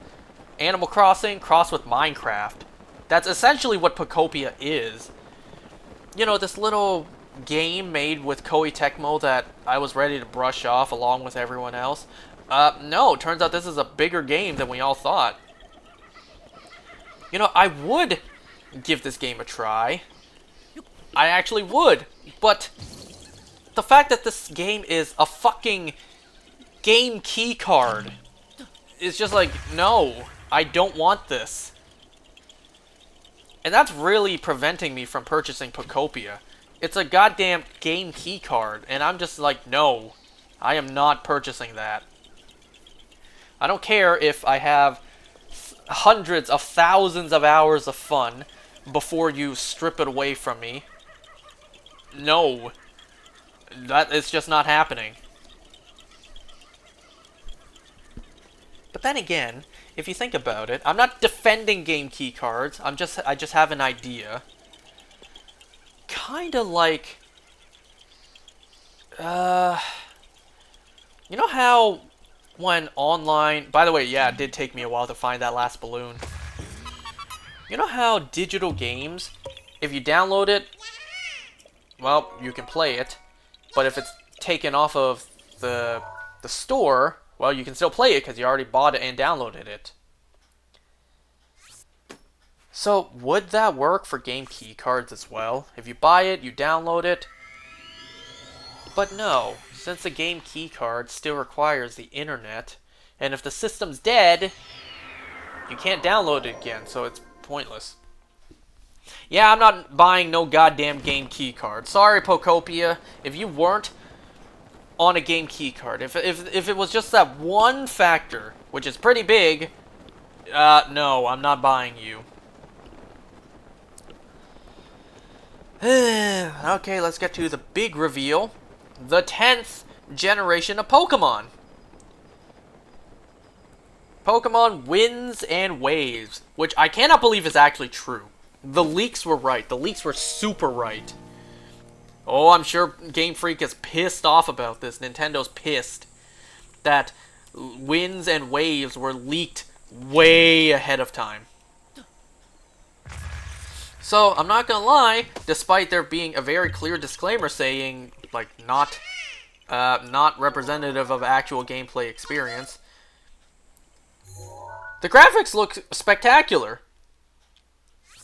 Animal Crossing, crossed with Minecraft. That's essentially what Pokopia is. You know, this little game made with Koei Tecmo that I was ready to brush off along with everyone else. No, turns out this is a bigger game than we all thought. You know, I would give this game a try. I actually would. But the fact that this game is a fucking game key card is just like, no, I don't want this. And that's really preventing me from purchasing Pokopia. It's a goddamn game key card, and I'm just like, no, I am not purchasing that. I don't care if I have hundreds of thousands of hours of fun before you strip it away from me. No. That is just not happening. But then again, if you think about it, I'm not defending game key cards. I just have an idea. Kinda like you know how when online, by the way, yeah, it did take me a while to find that last balloon. You know how digital games, if you download it, well, you can play it, but if it's taken off of the store, well, you can still play it because you already bought it and downloaded it. So, would that work for game key cards as well? If you buy it, you download it. But no, since the game key card still requires the internet, and if the system's dead, you can't download it again, so it's pointless. Yeah, I'm not buying no goddamn game key card. Sorry, Pokopia, if you weren't on a game key card. If it was just that one factor, which is pretty big, no, I'm not buying you. Okay, let's get to the big reveal. The 10th generation of Pokemon. Pokemon Winds and Waves, which I cannot believe is actually true. The leaks were right. The leaks were super right. Oh, I'm sure Game Freak is pissed off about this. Nintendo's pissed that Winds and Waves were leaked way ahead of time. So, I'm not gonna lie, despite there being a very clear disclaimer saying, like, not representative of actual gameplay experience, the graphics look spectacular.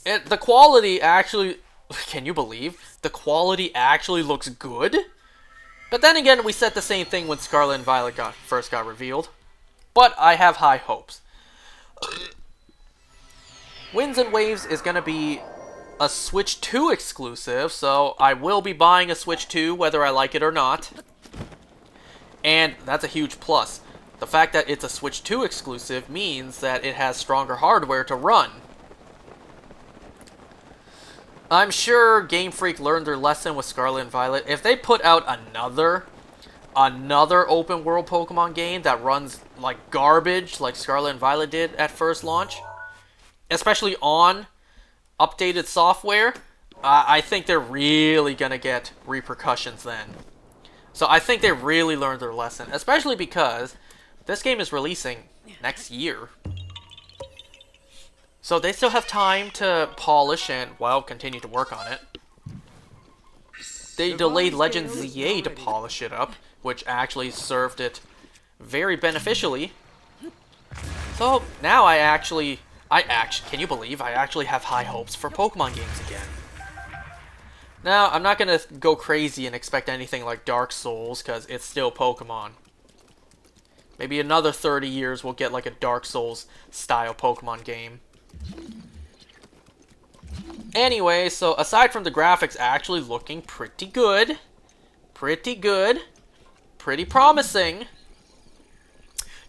The quality actually... Can you believe? The quality actually looks good? But then again, we said the same thing when Scarlet and Violet first got revealed. But I have high hopes. Winds and Waves is going to be a Switch 2 exclusive, so I will be buying a Switch 2 whether I like it or not. And that's a huge plus. The fact that it's a Switch 2 exclusive means that it has stronger hardware to run. I'm sure Game Freak learned their lesson with Scarlet and Violet. If they put out another open world Pokemon game that runs like garbage, like Scarlet and Violet did at first launch, especially on updated software, I think they're really gonna get repercussions then. So I think they really learned their lesson, especially because this game is releasing next year. So they still have time to polish and, well, continue to work on it. They delayed Legend ZA to polish it up, which actually served it very beneficially. So now can you believe I actually have high hopes for Pokemon games again. Now, I'm not going to go crazy and expect anything like Dark Souls, because it's still Pokemon. Maybe another 30 years we'll get like a Dark Souls style Pokemon game. Anyway, so aside from the graphics actually looking pretty good, pretty promising,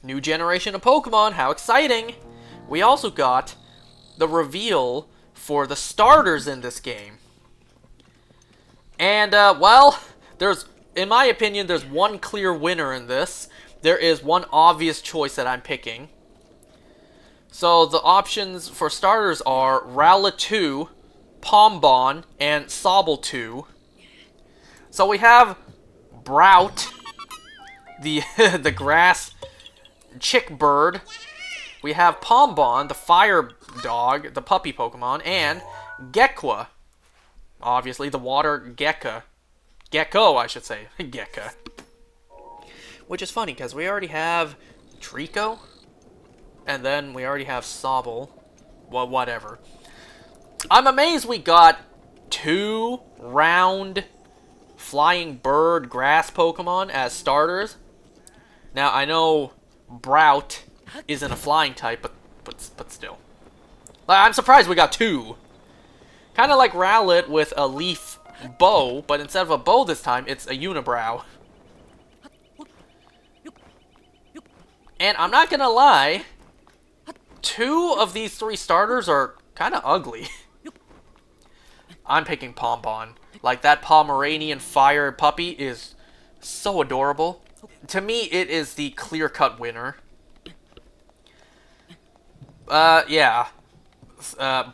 new generation of Pokemon, how exciting! We also got the reveal for the starters in this game. And, well, in my opinion, there's one clear winner in this. There is one obvious choice that I'm picking. So the options for starters are Rowlet 2, Pombon, and Sobble 2. So we have Brout, the the grass chick bird. We have Pombon, the fire dog, the puppy Pokemon, and Gekwa, obviously the water gecko, I should say, Gekka. Which is funny because we already have Trico. And then we already have Sobble. Well, whatever. I'm amazed we got 2 round flying bird grass Pokemon as starters. Now, I know Brout isn't a flying type, but still. I'm surprised we got 2. Kind of like Rowlet with a leaf bow, but instead of a bow this time, it's a unibrow. And I'm not gonna lie, 2 of these 3 starters are kind of ugly. I'm picking Pombon. Like, that Pomeranian fire puppy is so adorable. To me, it is the clear-cut winner. Yeah.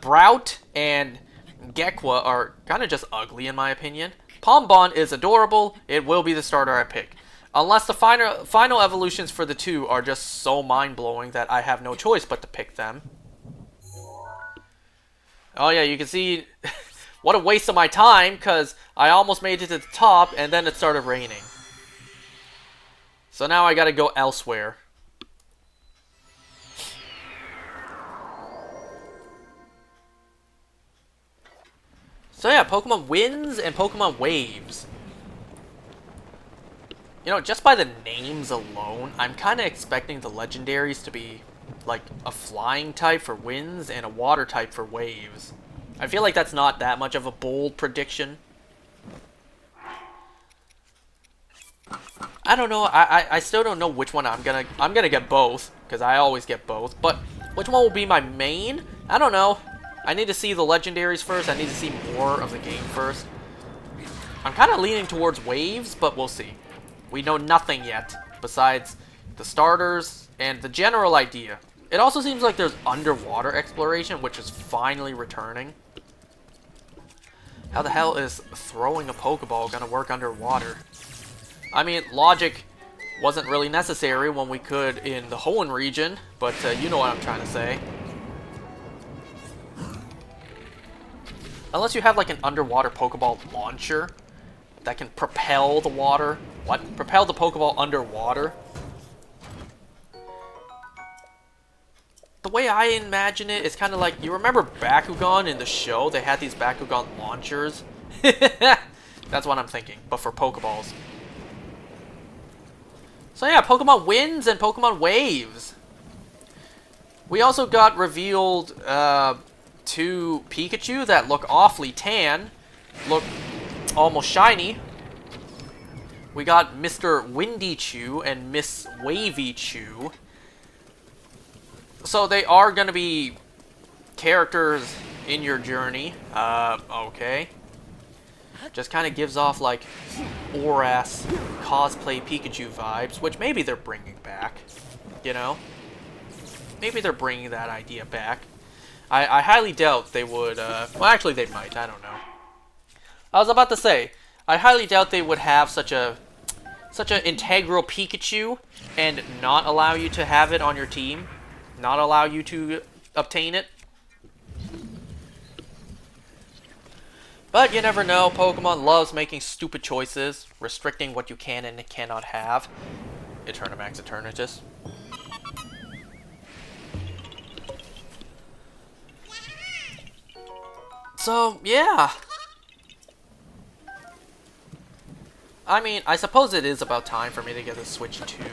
Brout and Gekwa are kind of just ugly, in my opinion. Pombon is adorable. It will be the starter I pick. Unless the final evolutions for the 2 are just so mind-blowing that I have no choice but to pick them. Oh yeah, you can see what a waste of my time, because I almost made it to the top and then it started raining. So now I gotta go elsewhere. So yeah, Pokemon Winds and Pokemon Waves. You know, just by the names alone, I'm kind of expecting the legendaries to be like a flying type for Winds and a water type for Waves. I feel like that's not that much of a bold prediction. I don't know. I still don't know which one I'm gonna get both, because I always get both. But which one will be my main? I don't know. I need to see the legendaries first. I need to see more of the game first. I'm kind of leaning towards Waves, but we'll see. We know nothing yet besides the starters and the general idea. It also seems like there's underwater exploration, which is finally returning. How the hell is throwing a Pokeball gonna work underwater? I mean, logic wasn't really necessary when we could in the Hoenn region, but you know what I'm trying to say. Unless you have like an underwater Pokeball launcher that can propel the water. What? Propel the Pokeball underwater? The way I imagine it is kind of like, you remember Bakugan in the show? They had these Bakugan launchers. That's what I'm thinking, but for Pokeballs. So yeah, Pokemon wins and Pokemon waves. We also got revealed 2 Pikachu that look awfully tan, look almost shiny. We got Mr. Windy Chew and Miss Wavy Chew. So they are going to be characters in your journey. Okay. Just kind of gives off like ORAS cosplay Pikachu vibes, which maybe they're bringing back, you know? Maybe they're bringing that idea back. I highly doubt they would, well actually they might, I don't know. I was about to say, I highly doubt they would have such an integral Pikachu and not allow you to have it on your team. Not allow you to obtain it. But you never know, Pokemon loves making stupid choices, restricting what you can and cannot have. Eternamax Eternatus. So, yeah. I mean, I suppose it is about time for me to get a Switch 2.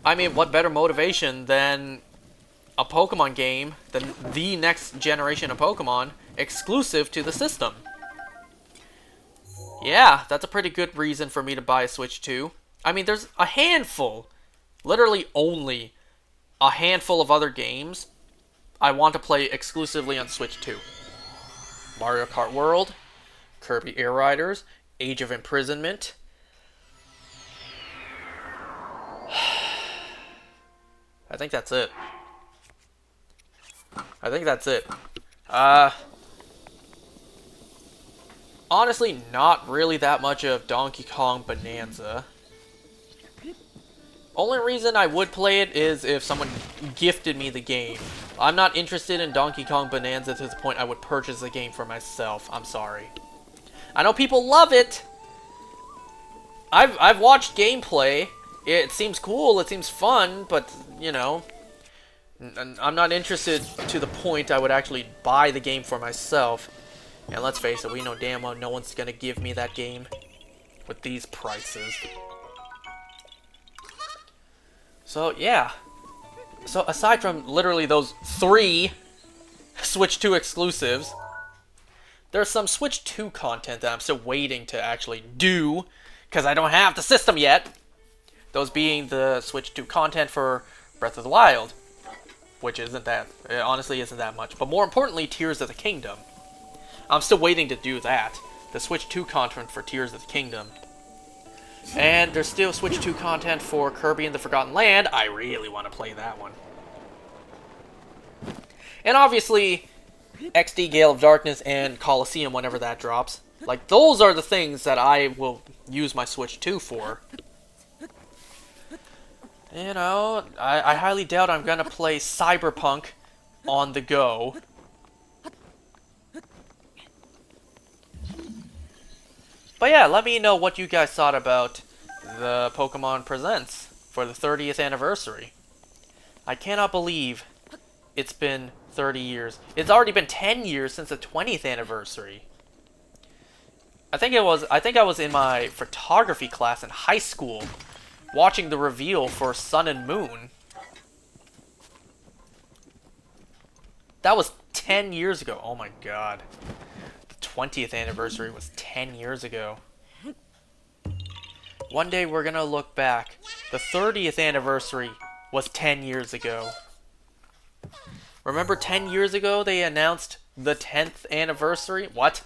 I mean, what better motivation than a Pokemon game, than the next generation of Pokemon, exclusive to the system? Yeah, that's a pretty good reason for me to buy a Switch 2. I mean, there's a handful, literally only a handful of other games I want to play exclusively on Switch 2. Mario Kart World, Kirby Air Riders, Age of Imprisonment. I think that's it. I think that's it. Honestly, not really that much of Donkey Kong Bonanza. Only reason I would play it is if someone gifted me the game. I'm not interested in Donkey Kong Bonanza to the point I would purchase the game for myself. I'm sorry. I know people love it. I've watched gameplay. It seems cool, it seems fun, but, you know, I'm not interested to the point I would actually buy the game for myself. And let's face it, we know damn well no one's gonna give me that game with these prices. So, yeah. So, aside from literally those 3 Switch 2 exclusives, there's some Switch 2 content that I'm still waiting to actually do, because I don't have the system yet. Those being the Switch 2 content for Breath of the Wild, which isn't that, it honestly isn't that much. But more importantly, Tears of the Kingdom. I'm still waiting to do that. The Switch 2 content for Tears of the Kingdom. And there's still Switch 2 content for Kirby and the Forgotten Land. I really want to play that one. And obviously, XD Gale of Darkness and Colosseum whenever that drops. Like, those are the things that I will use my Switch 2 for. You know, I highly doubt I'm gonna play Cyberpunk on the go. But yeah, let me know what you guys thought about the Pokemon Presents for the 30th anniversary. I cannot believe it's been 30 years. It's already been 10 years since the 20th anniversary. I think I was in my photography class in high school watching the reveal for Sun and Moon. That was 10 years ago. Oh my god. The 20th anniversary was 10 years ago. One day we're gonna look back. The 30th anniversary was 10 years ago. Remember 10 years ago they announced the 10th anniversary? What?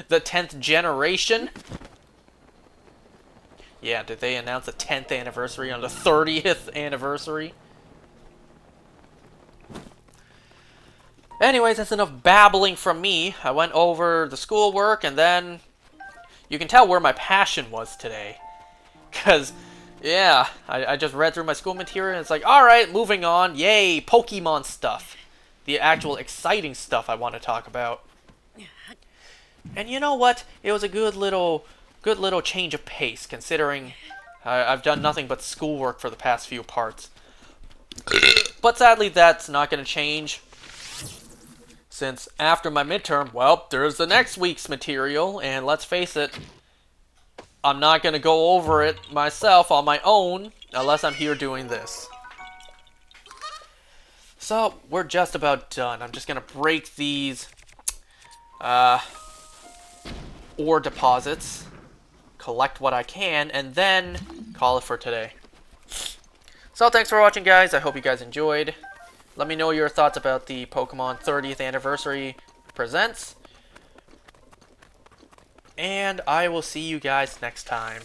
The 10th generation? Yeah, did they announce the 10th anniversary on the 30th anniversary? Anyways, that's enough babbling from me. I went over the schoolwork, and then you can tell where my passion was today. Because, yeah, I just read through my school material, and it's like, alright, moving on. Yay, Pokemon stuff. The actual exciting stuff I want to talk about. And you know what? It was a good little change of pace, considering I've done nothing but schoolwork for the past few parts. But sadly, that's not going to change. Since after my midterm, well, there's the next week's material, and let's face it, I'm not going to go over it myself on my own, unless I'm here doing this. So, we're just about done. I'm just going to break these ore deposits, collect what I can, and then call it for today. So, thanks for watching, guys. I hope you guys enjoyed. Let me know your thoughts about the Pokemon 30th Anniversary Presents. And I will see you guys next time.